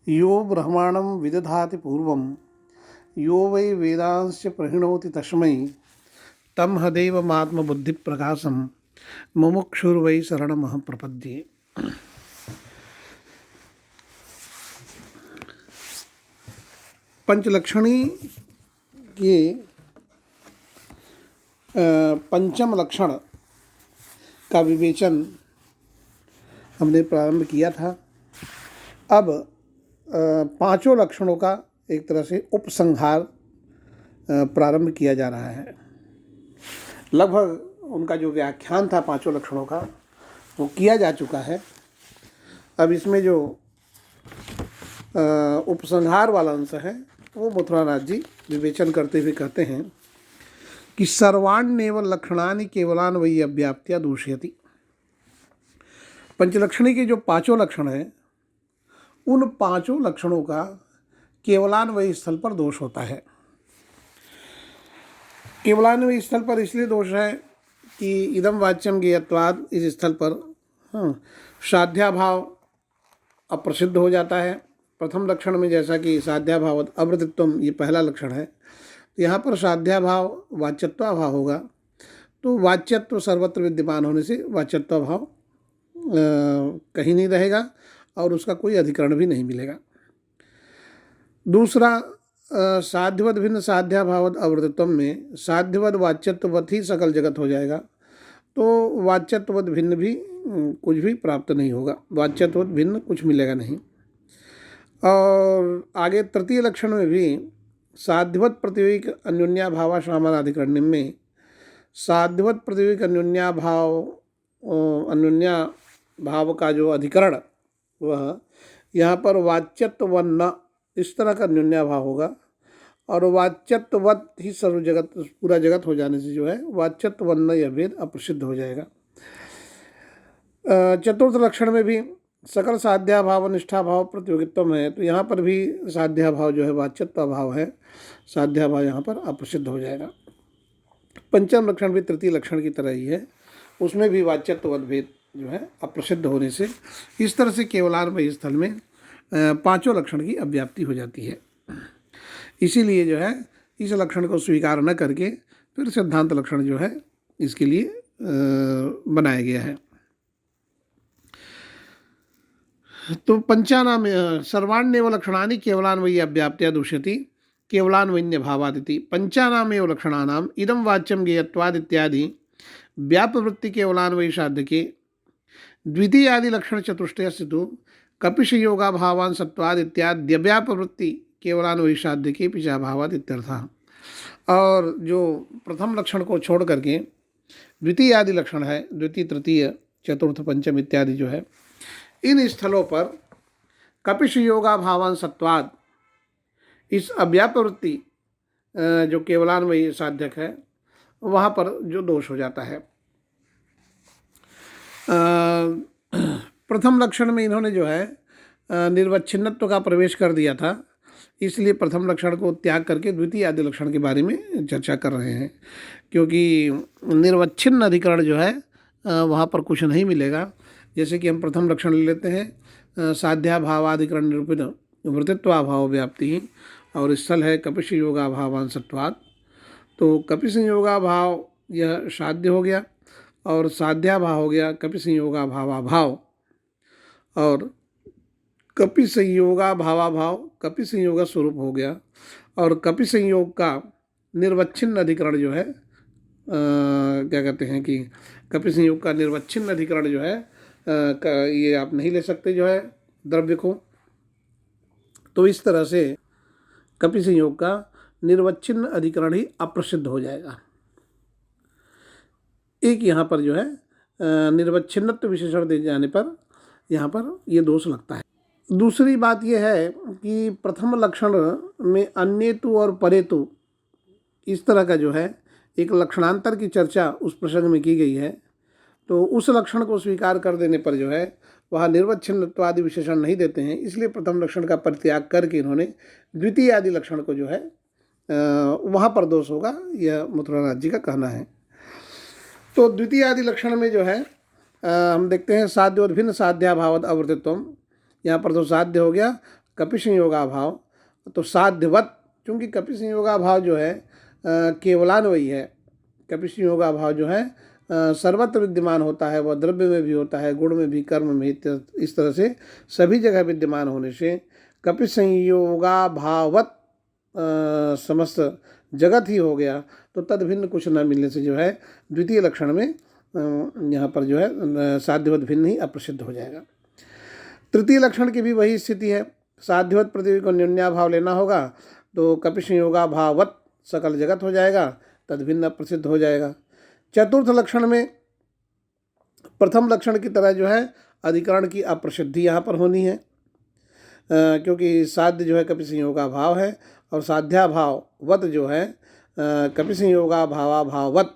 यो ब्रह्माणं विदधाति पूर्वं यो वै वेदांश्च प्रहिणोति तस्मै तं हदेवमात्मबुद्धिप्रकाशं मुमुक्षुर्वै शरणमहं प्रपद्ये। पंचलक्षणी के पंचम लक्षण का विवेचन हमने प्रारंभ किया था। अब पांचों लक्षणों का एक तरह से उपसंहार प्रारंभ किया जा रहा है। लगभग उनका जो व्याख्यान था पांचों लक्षणों का वो किया जा चुका है। अब इसमें जो उपसंहार वाला अंश है वो मथुरानाथ जी विवेचन करते हुए कहते हैं कि सर्वाण्येव लक्षणानि केवलान वही अव्याप्त्या दूषयति। पंचलक्षणी के जो पांचों लक्षण हैं उन पांचों लक्षणों का केवलान्वयी स्थल पर दोष होता है। केवलान्वयी स्थल पर इसलिए दोष है कि इदम वाच्यम ज्ञेयत्वाद इस स्थल पर साध्याभाव अप्रसिद्ध हो जाता है। प्रथम लक्षण में जैसा कि साध्याभाव अवृत्तित्वम ये पहला लक्षण है, यहाँ पर साध्याभाव वाच्यत्वाभाव होगा, तो वाच्यत्व सर्वत्र विद्यमान होने से वाच्यत्वाभाव कहीं नहीं रहेगा और उसका कोई अधिकरण भी नहीं मिलेगा। दूसरा साध्यवद भिन्न साध्याभावद अवृत्तित्वम में साध्यवद वाच्यत्ववत ही सकल जगत हो जाएगा, तो वाच्यत्ववद भिन्न भी कुछ भी प्राप्त नहीं होगा, वाच्यत्ववद भिन्न कुछ मिलेगा नहीं। और आगे तृतीय लक्षण में भी साध्यवत प्रतियोगिक अन्योन्याभाव सामानाधिकरण में साध्यवत प्रतियोगिक अन्योन्याभाव का जो अधिकरण वह यहाँ पर वाच्यत्ववन्न इस तरह का अन्योन्याभाव होगा और वाच्यत्ववत ही सर्व जगत पूरा जगत हो जाने से जो है वाच्यत्ववन्न यह भेद अप्रसिद्ध हो जाएगा। चतुर्थ लक्षण में भी सकल साध्याभाव निष्ठाभाव प्रतियोगित्व है, तो यहाँ पर भी साध्याभाव जो है वाच्यत्वाभाव है, साध्याभाव यहाँ पर अप्रसिद्ध हो जाएगा। पंचम लक्षण भी तृतीय लक्षण की तरह ही है, उसमें भी वाच्यत्ववद भेद जो है अप्रसिद्ध होने से इस तरह से केवलान्वयी स्थल में पांचों लक्षण की अव्याप्ति हो जाती है। इसीलिए जो है इस लक्षण को स्वीकार न करके फिर सिद्धांत लक्षण जो है इसके लिए बनाया गया है। तो पंचानाम सर्वाण्येव लक्षणानि केवलान्वयी अव्याप्त्या दूषयति केवलान्वयन्य भावादिति पंचानामेव लक्षणानाम इदं वाच्यं ज्ञेयत्वाद इत्यादि व्यापवृत्ति केवलान्वयी साध्यके द्वितीयादि लक्षण चतुष्टयस्य तु कपिश योगा भावान सत्वाद इत्यादि व्यापवृत्ति केवलान्वयी साध्यके पिछा भावाद इत्यर्थः। और जो प्रथम लक्षण को छोड़ करके द्वितीय आदि लक्षण है, द्वितीय तृतीय चतुर्थ पंचम इत्यादि जो है, इन स्थलों पर कपिश योगा भावान सत्वाद इस अव्यापवृत्ति जो केवलान्वयी साध्यक है वहाँ पर जो दोष हो जाता है। प्रथम लक्षण में इन्होंने जो है निर्वच्छिन्नत्व का प्रवेश कर दिया था, इसलिए प्रथम लक्षण को त्याग करके द्वितीय आदि लक्षण के बारे में चर्चा कर रहे हैं, क्योंकि निर्वच्छिन्न अधिकरण जो है वहाँ पर कुछ नहीं मिलेगा। जैसे कि हम प्रथम लक्षण ले लेते हैं साध्याभावाधिकरण निरूपित वृत्तित्वाभाव व्याप्ति और स्थल है कपिश योगाभावान सत्वाद, तो कपि संयोगाभाव यह साध्य हो गया और साध्याभाव हो गया कपि संयोगाभावाभाव और कपि संयोगाभावाभाव कपि संयोग स्वरूप हो गया और कपि संयोग का निर्वच्छिन्न अधिकरण जो है क्या कहते हैं कि कपि संयोग का निर्वच्छिन्न अधिकरण जो है ये आप नहीं ले सकते जो है द्रव्य को, तो इस तरह से कपि संयोग का निर्वच्छिन्न अधिकरण ही अप्रसिद्ध हो जाएगा। एक यहाँ पर जो है निर्वच्छिन्नत्व विशेषण दे जाने पर यहाँ पर ये दोष लगता है। दूसरी बात यह है कि प्रथम लक्षण में अन्येतु और परेतु इस तरह का जो है एक लक्षणांतर की चर्चा उस प्रसंग में की गई है, तो उस लक्षण को स्वीकार कर देने पर जो है वहाँ निर्वच्छिन्नत्व आदि विशेषण नहीं देते हैं, इसलिए प्रथम लक्षण का परित्याग करके इन्होंने द्वितीय आदि लक्षण को जो है वहाँ पर दोष होगा, यह मथुरानाथ जी का कहना है। तो द्वितीय आदि लक्षण में जो है हम देखते हैं साध्योद भिन्न साध्याभावद अवर्तित्वम, यहाँ पर तो साध्य हो गया कपि संयोगाभाव, तो साध्यवत, क्योंकि कपि संयोगाभाव जो है केवलान्वयी है। कपि संयोगाभाव जो है सर्वत्र विद्यमान होता है, वह द्रव्य में भी होता है, गुण में भी, कर्म में, इस तरह से सभी जगह विद्यमान होने से कपि संयोगाभावत समस्त जगत ही हो गया। तो तद भिन्न कुछ न मिलने से जो है द्वितीय लक्षण में यहाँ पर जो है साध्यवत भिन्न ही अप्रसिद्ध हो जाएगा। तृतीय लक्षण की भी वही स्थिति है, साध्यवत पृथ्वी को न्यून्याभाव लेना होगा, तो कपि संयोगाभावत सकल जगत हो जाएगा, तद भिन्न अप्रसिद्ध हो जाएगा। चतुर्थ लक्षण में प्रथम लक्षण की तरह जो है अधिकरण की अप्रसिद्धि यहाँ पर होनी है, क्योंकि साध्य जो है कपि संयोगाभाव है और साध्याभाव वत जो है कपि संयोगाभावाभाववत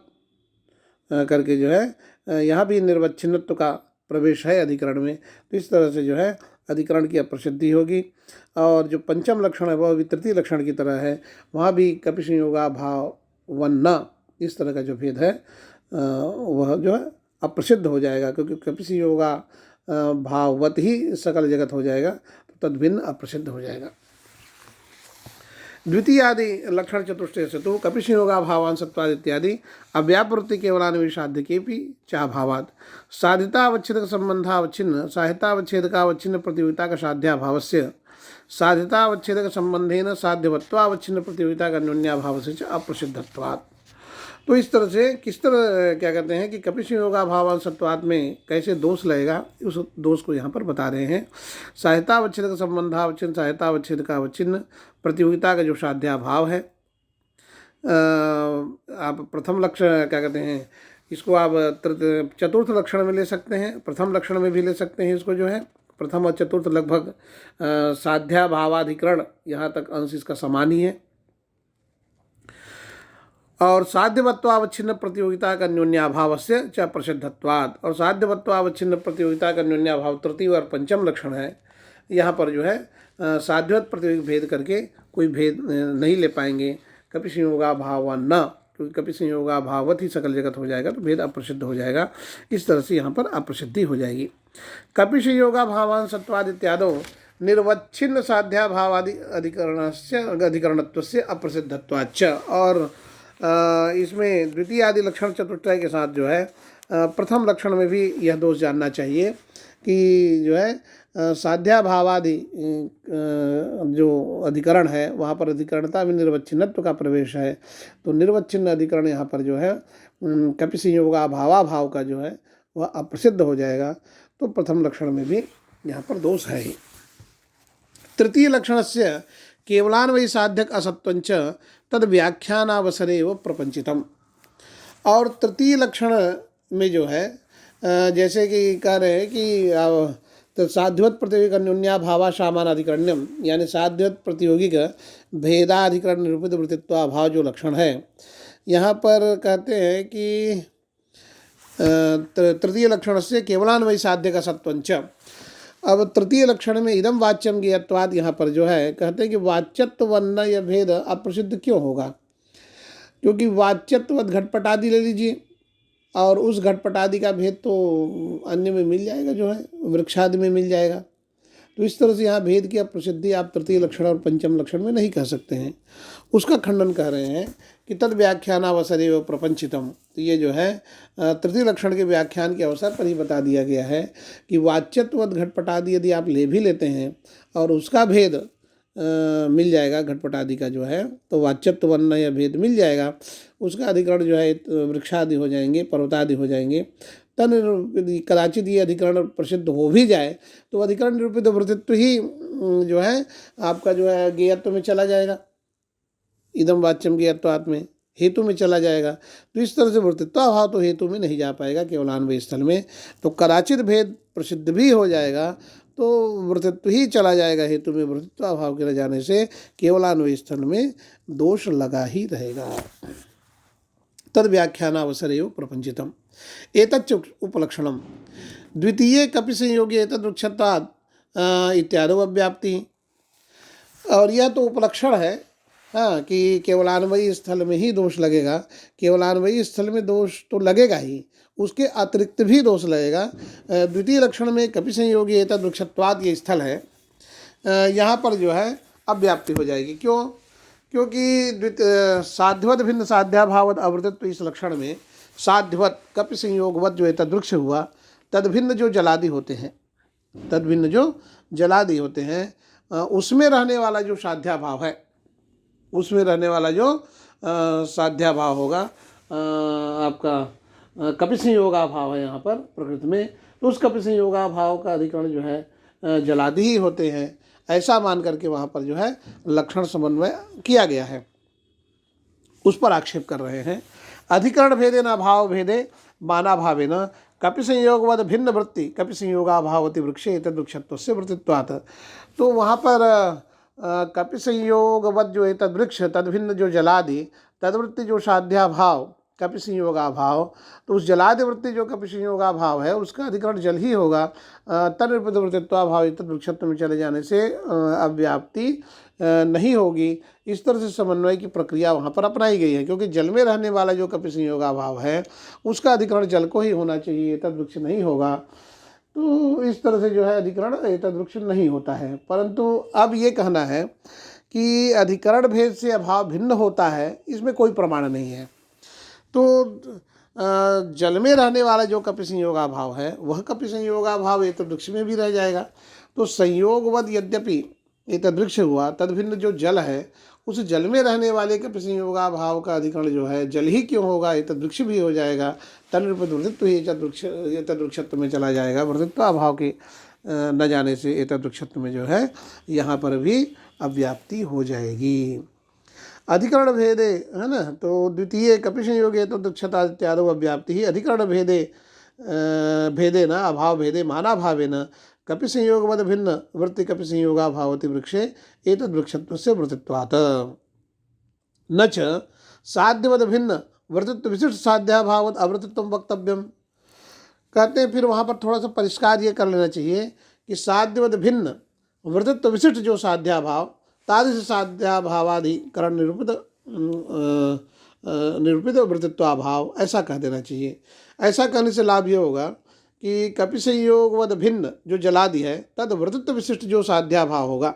करके जो है यहाँ भी निर्वच्छिन्नत्व का प्रवेश है अधिकरण में। तो इस तरह से जो है अधिकरण की अप्रसिद्धि होगी। और जो पंचम लक्षण है वह भी तृतीय लक्षण की तरह है, वहाँ भी कपि संयोगाभाव वन्न इस तरह का जो भेद है वह जो है अप्रसिद्ध हो जाएगा, क्योंकि कपि संयोगा भाववत ही सकल जगत हो जाएगा, तो तद्भिन्न अप्रसिद्ध हो जाएगा। द्वितीय आदि लक्षण चतुष्टय से तो कपि संयोगाभावान सत्वाद इत्यादि अव्यापवृत्ति केवलान्विषाद्य के भी चाभावाद साधितावच्छेदक संबंधावच्छिन्न साहितावच्छेदकावच्छिन्न प्रतियोगिता का साध्याभावस्य साधितावच्छेदक संबंधेन साध्यवत्वावच्छिन्न प्रतियोगिता का न्यून्याभाव से अप्रसिद्धत्वात्। तो इस तरह से किस तरह क्या कहते हैं कि कपि संयोगाभावान सत्वाद में कैसे दोष लगेगा, उस दोष को यहाँ पर बता रहे हैं। साहितावच्छेदक संबंधावच्छिन्न साहितावच्छेदकावच्छिन्न प्रतियोगिता का जो साध्याभाव है, आप प्रथम लक्षण क्या कहते हैं इसको आप चतुर्थ लक्षण में ले सकते हैं, प्रथम लक्षण में भी ले सकते हैं इसको, जो है प्रथम और चतुर्थ लगभग साध्याभावाधिकरण यहाँ तक अंश इसका समान ही है। और साध्यवत्वावच्छिन्न प्रतियोगिता का न्यून्याभाव से च प्रसिद्धत्वाद, और साध्यवत्वावच्छिन्न प्रतियोगिता का न्यून्याभाव तृतीय और पंचम लक्षण है। यहाँ पर जो है साध्यवत प्रतियोगिक भेद करके कोई भेद नहीं ले पाएंगे कपि संयोगाभाव न, क्योंकि कपि संयोगाभावत ही सकल जगत हो जाएगा, तो भेद अप्रसिद्ध हो जाएगा। इस तरह से यहाँ पर अप्रसिद्धि हो जाएगी। कपि संयोगाभावान सत्वाद इत्यादो निर्वच्छिन्न साध्याभावादि अधिकरणत्वस्य अप्रसिद्धत्वाच्च। और इसमें द्वितीय आदि लक्षण चतुष्टय के साथ जो है प्रथम लक्षण में भी यह दोष जानना चाहिए कि जो है साध्याभावादि जो अधिकरण है वहाँ पर अधिकरणता में निर्वच्छिन्नत्व का प्रवेश है, तो निर्वच्छिन्न अधिकरण यहाँ पर जो है कपि संयोगाभावाभाव का जो है वह अप्रसिद्ध हो जाएगा। तो प्रथम लक्षण में भी यहाँ पर दोष है ही। तृतीय लक्षण से केवलान्वयी साध्यक असत्वंच तद व्याख्यानावसरे व प्रपंचितम। और तृतीय लक्षण में जो है जैसे कि कह रहे हैं कि तो साध्यवत प्रतियोगी का न्यून्याभावा सामानाधिकरण्यम, यानी साध्यवत प्रतियोगी का भेदाधिकरण निरूपित वृत्तित्वाभाव जो लक्षण है, यहाँ पर कहते हैं कि तृतीय लक्षण से केवलान्वयी साध्य का सत्वंच। अब तृतीय लक्षण में इदम वाच्यम ज्ञेयत्वाद, यहाँ पर जो है कहते हैं कि वाच्यत्व वर्ण यह भेद अप्रसिद्ध क्यों होगा, क्योंकि वाच्यत्व घटपटादि ले लीजिए और उस घटपटादि का भेद तो अन्य में मिल जाएगा, जो है वृक्षादि में मिल जाएगा। तो इस तरह से यहाँ भेद की अप्रसिद्धि आप तृतीय लक्षण और पंचम लक्षण में नहीं कह सकते हैं। उसका खंडन कह रहे हैं कि तद व्याख्यानावसरे व प्रपंचितम। तो ये जो है तृतीय लक्षण के व्याख्यान के अवसर पर ही बता दिया गया है कि वाच्यत्वद घटपटादि यदि आप ले भी लेते हैं और उसका भेद मिल जाएगा घटपटादि का जो है, तो वाच्यत्व वर्ण या भेद मिल जाएगा, उसका अधिकरण जो है वृक्षादि हो जाएंगे, पर्वतादि हो जाएंगे। तन कदाचित ये अधिकरण प्रसिद्ध हो भी जाए तो अधिकरण निरूपित वृत्तित्व ही जो है आपका जो है ज्ञेयत्व में चला जाएगा, इदम वाच्यम ज्ञेयत्वात् में हेतु में चला जाएगा। तो इस तरह से वृत्तित्वाभाव तो हेतु में नहीं जा पाएगा केवलान्वयी स्थल में, तो कदाचित भेद प्रसिद्ध भी हो जाएगा तो वृत्तित्व ही चला जाएगा हेतु में, वृत्तित्वाभाव के न जाने से केवलान्वयी स्थल में दोष लगा ही रहेगा। तद व्याख्यानावसरे एव प्रपंचितम एतच्च उपलक्षणम द्वितीय कपि संयोगे एतद् वृक्षत्वात् इत्यादि अव्याप्ति। और यह तो उपलक्षण है हाँ कि केवलान्वयी स्थल में ही दोष लगेगा, केवलान्वयी स्थल में दोष तो लगेगा ही, उसके अतिरिक्त भी दोष लगेगा। द्वितीय लक्षण में कपि संयोगी एतद् वृक्षत्वात् ये स्थल है, यहाँ पर जो है अव्याप्ति हो जाएगी। क्यों? क्योंकि साध्यवत भिन्न साध्याभावत अवृतत्व इस लक्षण में साध्यवत कपि संयोगवत जो है तदवृक्ष हुआ, तद भिन्न जो जलादि होते हैं, तद भिन्न जो जलादि होते हैं उसमें रहने वाला जो साध्याभाव है, उसमें रहने वाला जो साध्याभाव होगा आपका कपि संयोगाभाव है यहाँ पर प्रकृति में, तो उस कपि संयोगाभाव का अधिकरण जो है जलादि ही होते हैं, ऐसा मान करके वहाँ पर जो है लक्षण समन्वय किया गया है, उस पर आक्षेप कर रहे हैं। अधिकरण भेदे न भाव भेदे माना भावे न कपि संयोगवद भिन्न वृत्ति कपि संयोगाभावति वृक्षे तद वृक्षत्व से वृत्तित्वात्। तो वहाँ पर कपि संयोगवद जो है तद वृक्ष तद भिन्न जो जलादि तदवृत्ति जो साध्याभाव कपि संयोगाभाव, तो उस जलादि वृत्ति जो कपि संयोगाभाव है उसका अधिकरण जल ही होगा। तन्निर्पित वृत्तित्वाभाव तद वृक्षत्व में चले जाने से अव्याप्ति नहीं होगी। इस तरह से समन्वय की प्रक्रिया वहाँ पर अपनाई गई है, क्योंकि जल में रहने वाला जो कपि संयोगाभाव है उसका अधिकरण जल को ही होना चाहिए, तद वृक्ष नहीं होगा। तो इस तरह से जो है अधिकरण तद वृक्ष नहीं होता है। परंतु अब ये कहना है कि अधिकरण भेद से अभाव भिन्न होता है, इसमें कोई प्रमाण नहीं है। तो जल में रहने वाला जो कपि संयोगाभाव है वह कपि संयोगाभाव तद वृक्ष में भी रह जाएगा। तो संयोगवद यद्यपि तद वृक्ष हुआ, तद भिन्न जो जल है उस जल में रहने वाले कपि संयोगाभाव का अधिकरण जो है जल ही क्यों होगा, तद वृक्ष भी हो जाएगा। तन्निर्पित वृत्तित्व ही तद वृक्षत्व में चला जाएगा। वृत्तित्वाभाव के न जाने से तद वृक्षत्व में जो है यहाँ पर भी अव्याप्ति हो जाएगी। अधिकरण भेदे है ना, तो द्वितीय कपि संयोगे तो दक्षता इत्यादि अव्याप्ति ही अधिकरण भेदे भेदे न अभाव भेदे माना भावे न कपि संयोगवद भिन्न वृत्ति कपि संयोगाभावति वृक्षे एतद् वृक्षत्व से वृत्तित्वात् न च साध्यवद भिन्न वृत्तित्व विशिष्ट साध्याभावत अवृत्तित्व वक्तव्यम। कहते हैं फिर वहाँ पर थोड़ा सा परिष्कार ये कर लेना चाहिए कि साध्यवद भिन्न वृत्तित्व विशिष्ट जो साध्याभाव तादृश साध्याभावाधिकरण निरूपित वृत्तित्वाभाव ऐसा कह देना चाहिए। ऐसा कहने से लाभ ये होगा कि कपि संयोगवद भिन्न जो जलादि है तद वृत्तित्व विशिष्ट जो साध्याभाव होगा,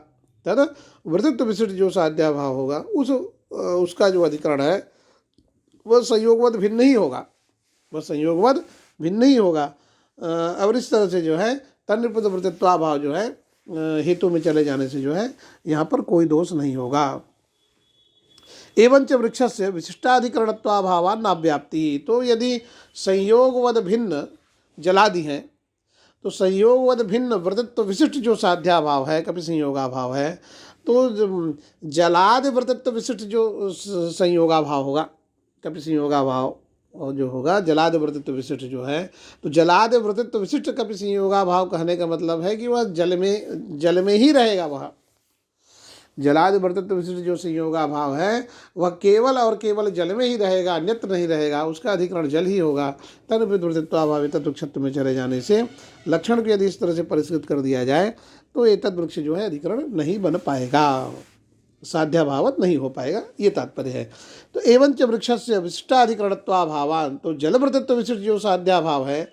तद वृत्तित्व विशिष्ट जो साध्याभाव होगा उसका जो अधिकरण है वह संयोगवद भिन्न ही होगा, वह संयोगवद भिन्न ही होगा। और इस तरह से जो है तन्निर्पित वृत्तित्वाभाव जो है हेतु में चले जाने से जो है यहाँ पर कोई दोष नहीं होगा। एवंच वृक्षस्य विशिष्टाधिकरणत्वाभावान् नाव्याप्ति। तो यदि संयोगवद भिन्न जलादि हैं तो संयोगवद भिन्न वृत्तित्व विशिष्ट जो साध्याभाव है कपि संयोगाभाव है, तो जलादि वृत्तित्व विशिष्ट जो संयोगाभाव होगा कपि संयोगाभाव जो होगा जलादि वृत्तित्व विशिष्ट जो है, तो जलादि वृत्तित्व विशिष्ट कपि संयोगाभाव कहने का मतलब है कि वह जल में ही रहेगा। वह जलादि वृत्तित्व विशिष्ट जो संयोगाभाव है वह केवल और केवल जल में ही रहेगा, अन्यत्र नहीं रहेगा, उसका अधिकरण जल ही होगा। तन्निर्पित वृत्तित्वाभाव तद वृक्षत्व में चले जाने से लक्षण को यदि इस तरह से परिष्कृत कर दिया जाए तो ये तद वृक्ष जो है अधिकरण नहीं बन पाएगा, साध्याभावत नहीं हो पाएगा, ये तात्पर्य है। तो एवंच वृक्षस्य विशिष्टाधिकरणत्वाभावान्, तो जल वृत्तित्व विशिष्ट जो साध्याभाव है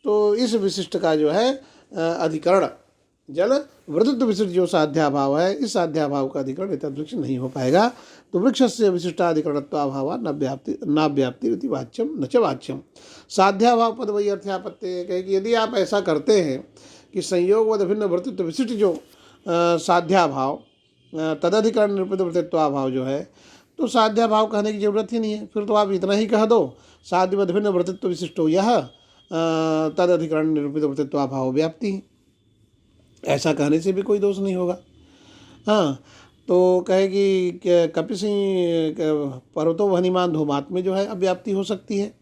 तो इस विशिष्ट का जो है अधिकरण जल वृत्तित्व विशिष्ट जो साध्याभाव है इस साध्याभाव का अधिकरण तद वृक्ष नहीं हो पाएगा। तो वृक्षस्य विशिष्टाधिकरणत्वाभावान् नाव्याप्ति इति वाच्यम न च वाच्यम। साध्याभाव पद वही अर्थापत्ति कहे कि यदि आप ऐसा करते हैं कि संयोगवद भिन्न वृत्तित्व विशिष्ट जो साध्याभाव तदधिकरण निरूपित वृत्तित्वाभाव जो है, तो साध्याभाव कहने की जरूरत ही नहीं है। फिर तो आप इतना ही कह दो साध्यवद भिन्न वृत्तित्व विशिष्टो यह तदधिकरण निरूपित वृत्तित्वाभाव व्याप्ति, ऐसा कहने से भी कोई दोष नहीं होगा। हाँ, तो कहेगी कपि पर्वतो वहनिमान धूमात में जो है अव्याप्ति हो सकती है।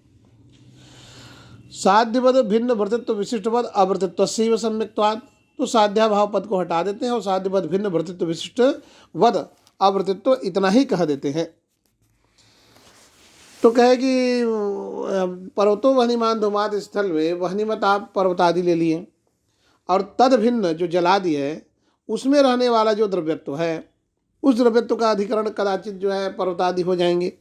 साध्यवद भिन्न वृत्तित्व विशिष्टवद अवृत्तित्वस्यैव सम्यक्त्वात्, तो साध्याभाव पद को हटा देते हैं और साध्यवद भिन्न वृत्तित्व विशिष्ट वद अवृत्तित्व इतना ही कह देते हैं। तो कहेगी पर्वतो वहनिमान धूमात स्थल में वहनिमत आप पर्वत आदि ले लिए और तद भिन्न जो जलादि है उसमें रहने वाला जो द्रव्यत्व है उस द्रव्यत्व का अधिकरण कदाचित जो है पर्वतादि हो जाएंगे।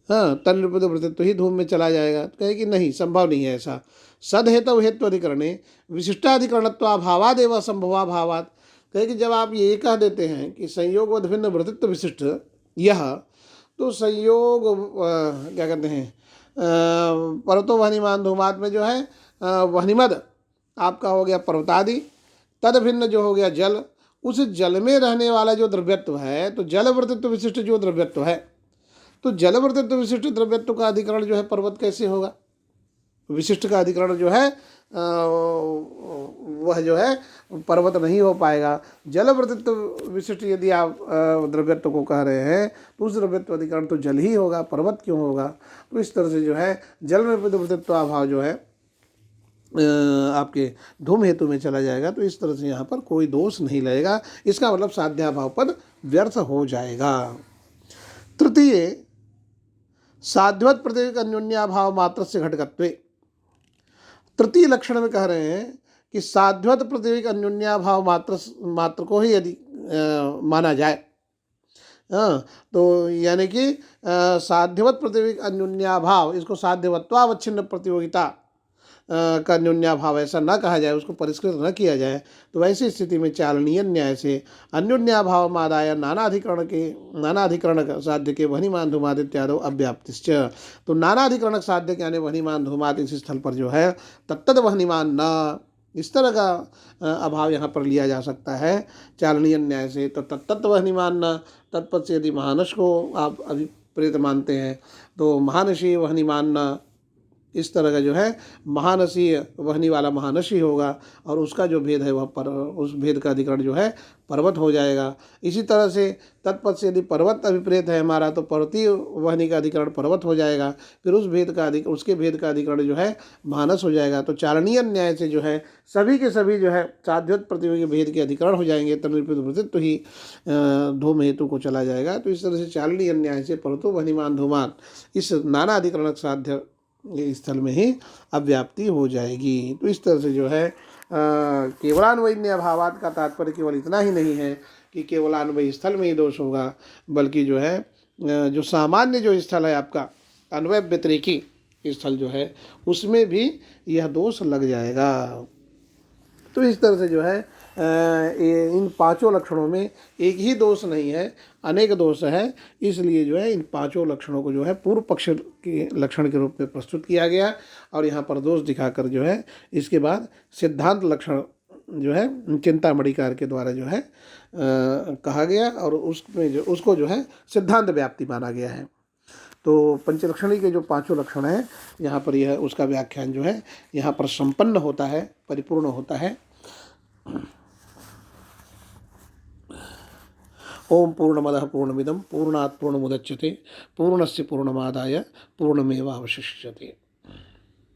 हाँ, तन्निर्पित वृत्तित्व ही धूम में चला जाएगा। तो कहे कि नहीं, संभव नहीं है ऐसा। सद हेतु हेतु अधिकरणे विशिष्टाधिकरणत्वाभावादेव असंभवाभावात्, कहे कि जब आप ये कह देते हैं कि संयोग भिन्न वृत्तित्व विशिष्ट यह, तो संयोग क्या कहते हैं परतो वहनिमान धूमात में जो है वहनिमद आपका हो गया पर्वतादि, तद भिन्न जो हो गया जल, उस जल में रहने वाला जो द्रव्यत्व है, तो जल वृत्तित्व विशिष्ट जो द्रव्यत्व है, तो जल वृत्तित्व विशिष्ट द्रव्यत्व का अधिकरण जो है पर्वत कैसे होगा? विशिष्ट का अधिकरण जो है वह जो है पर्वत नहीं हो पाएगा। जल वृत्तित्व विशिष्ट यदि आप द्रव्यत्व को कह रहे हैं तो उस द्रव्यत्व अधिकरण तो जल ही होगा, पर्वत क्यों होगा? तो इस तरह से जो है जल में वृत्तित्व अभाव जो है आपके धूम हेतु में चला जाएगा। तो इस तरह से यहाँ पर कोई दोष नहीं लगेगा, इसका मतलब साध्याभाव पद व्यर्थ हो जाएगा। तृतीय साध्यवत प्रतियोगिक अन्योन्याभाव मात्र से घटकत्वे, तृतीय लक्षण में कह रहे हैं कि साध्यवत प्रतियोगिक अन्योन्याभाव मात्र को ही यदि माना जाए, तो यानी कि साध्यवत प्रतियोगिक अन्योन्याभाव, इसको साध्यवत्वावच्छिन्न प्रतियोगिता का अन्योन्याभाव ऐसा न कहा जाए, उसको परिष्कृत न किया जाए, तो वैसी स्थिति में चालनीय न्याय से अन्योन्याभाव मादाय नानाधिकरणक साध्य के वहनिमान धूमाद इत्यादि अव्याप्तिश्च, तो नानाधिकरणक साध्य के यानी वहनिमान धूमाद इस स्थल पर जो है तत्तद वहनिमान न, इस तरह का अभाव यहाँ पर लिया जा सकता है चालनीय न्याय से। तो तत्तत्व वहनिमान न, तत्पद से यदि महानस को आप अभिप्रेत मानते हैं तो महानसी वहनिमान न, इस तरह का जो है महानसी वहनी वाला महानसी होगा, और उसका जो भेद है वह उस भेद का अधिकरण जो है पर्वत हो जाएगा। इसी तरह से तत्पद से यदि पर्वत अभिप्रेत है हमारा तो पर्वतीय वहनी का अधिकरण पर्वत हो जाएगा, फिर उसके भेद का अधिकरण जो है मानस हो जाएगा। तो चालनीय न्याय से जो है सभी के सभी जो है साध्यवत प्रतियोगी भेद के अधिकरण हो जाएंगे, तन्निर्पित वृत्तित्व ही धूम हेतु को चला जाएगा। तो इस तरह से चालनीय न्याय से परतो वहनिमान धूमान इस नाना अधिकरणक साध्य स्थल में ही अव्याप्ति हो जाएगी। तो इस तरह से जो है केवलान्वयन्य अभावात का तात्पर्य केवल इतना ही नहीं है कि केवलान्वयी स्थल में ही दोष होगा, बल्कि जो है जो सामान्य जो स्थल है आपका अन्वय व्यतिरेकी स्थल जो है उसमें भी यह दोष लग जाएगा। तो इस तरह से जो है इन पांचों लक्षणों में एक ही दोष नहीं है, अनेक दोष है। इसलिए जो है इन पांचों लक्षणों को जो है पूर्व पक्ष के लक्षण के रूप में प्रस्तुत किया गया, और यहाँ पर दोष दिखाकर जो है इसके बाद सिद्धांत लक्षण जो है चिंतामणिकार के द्वारा जो है कहा गया, और उसमें जो उसको जो है सिद्धांत व्याप्ति माना गया है। तो पंचलक्षणी के जो पांचों लक्षण हैं यहाँ पर यह उसका व्याख्यान जो है यहाँ पर संपन्न होता है, परिपूर्ण होता है। ओम पूर्णमदः पूर्णमिदं पूर्णात् पूर्णमुदच्यते पूर्णस्य पूर्णमादाय पूर्णमेवावशिष्यते।